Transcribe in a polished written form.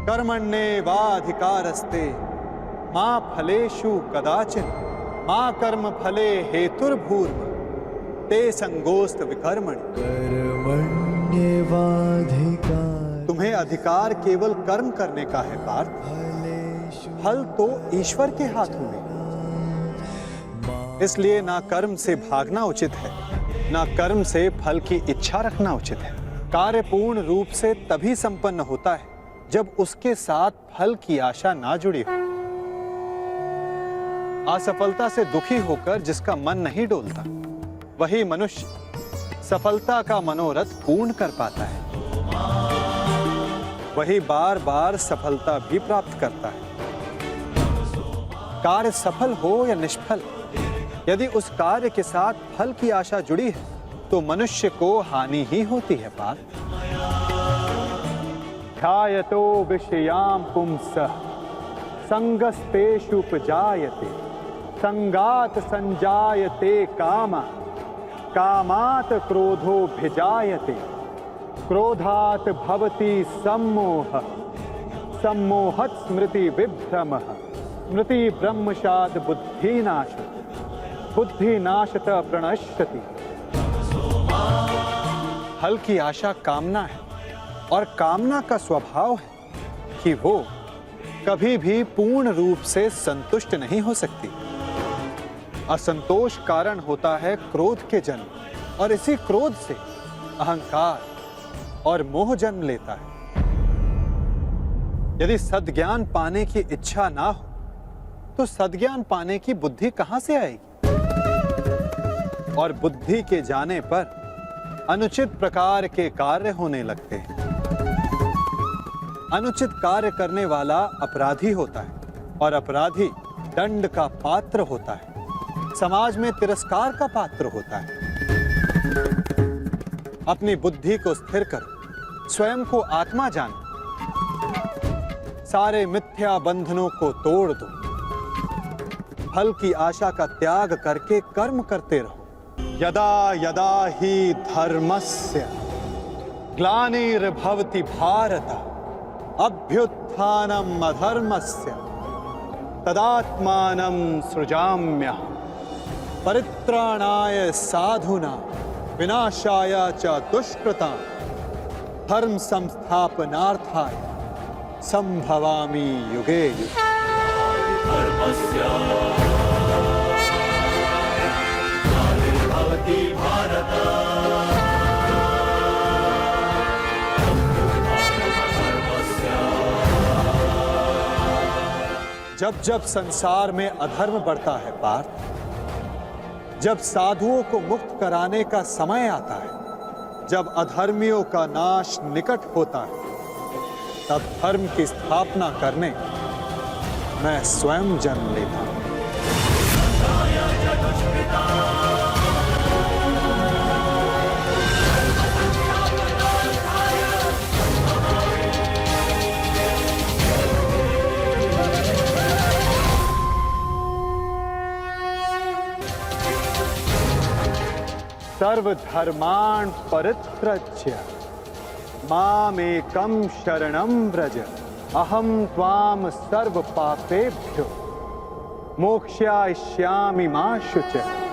कर्मण्येवाधिकारस्ते मा फलेषु कदाचिन मा कर्म फले हेतुर्भूर्व ते संगोस्त विकर्मणि। कर्मण्येवाधिकार, तुम्हें अधिकार केवल कर्म करने का है पार्थ, फल तो ईश्वर के हाथों में। इसलिए ना कर्म से भागना उचित है, ना कर्म से फल की इच्छा रखना उचित है। कार्य पूर्ण रूप से तभी संपन्न होता है जब उसके साथ फल की आशा ना जुड़ी हो। असफलता से दुखी होकर जिसका मन नहीं डोलता, वही मनुष्य सफलता का मनोरथ पूर्ण कर पाता है। वही बार बार सफलता भी प्राप्त करता है। कार्य सफल हो या निष्फल, यदि उस कार्य के साथ फल की आशा जुड़ी है तो मनुष्य को हानि ही होती है पार्थ। ध्यायतो विषयां पुंसः संगस्तेषुपजायते संगात संजायते कामा कामात् क्रोधोऽभिजायते क्रोधात् भवति सम्मोहः सम्मोहात् स्मृति विभ्रमः स्मृति ब्रह्मशात् बुद्धिनाशः बुद्धिनाशत प्रणश्यति। फल की आशा कामना है और कामना का स्वभाव है कि वो कभी भी पूर्ण रूप से संतुष्ट नहीं हो सकती। असंतोष कारण होता है क्रोध के जन्म, और इसी क्रोध से अहंकार और मोह जन्म लेता है। यदि सद्ज्ञान पाने की इच्छा ना हो तो सद्ज्ञान पाने की बुद्धि कहां से आएगी? और बुद्धि के जाने पर अनुचित प्रकार के कार्य होने लगते हैं। अनुचित कार्य करने वाला अपराधी होता है और अपराधी दंड का पात्र होता है, समाज में तिरस्कार का पात्र होता है। अपनी बुद्धि को स्थिर करो, स्वयं को आत्मा जानो, सारे मिथ्या बंधनों को तोड़ दो, फल की आशा का त्याग करके कर्म करते रहो। यदा यदा हि धर्मस्य ग्लानिर्भवति भारत अभ्युत्थानम् अधर्मस्य तदात्मानं सृजाम्यहम् परित्राणाय साधूनां विनाशाय च दुष्कृतां धर्म संस्थापनार्थाय संभवामि युगे युगे। जब जब संसार में अधर्म बढ़ता है पार्थ, जब साधुओं को मुक्त कराने का समय आता है, जब अधर्मियों का नाश निकट होता है, तब धर्म की स्थापना करने मैं स्वयं जन्म लेता हूं। सर्वधर्मान् परित्यज्य मामेकं शरणं व्रज अहं त्वां सर्वपापेभ्यो मोक्षयिष्यामि मा शुचः।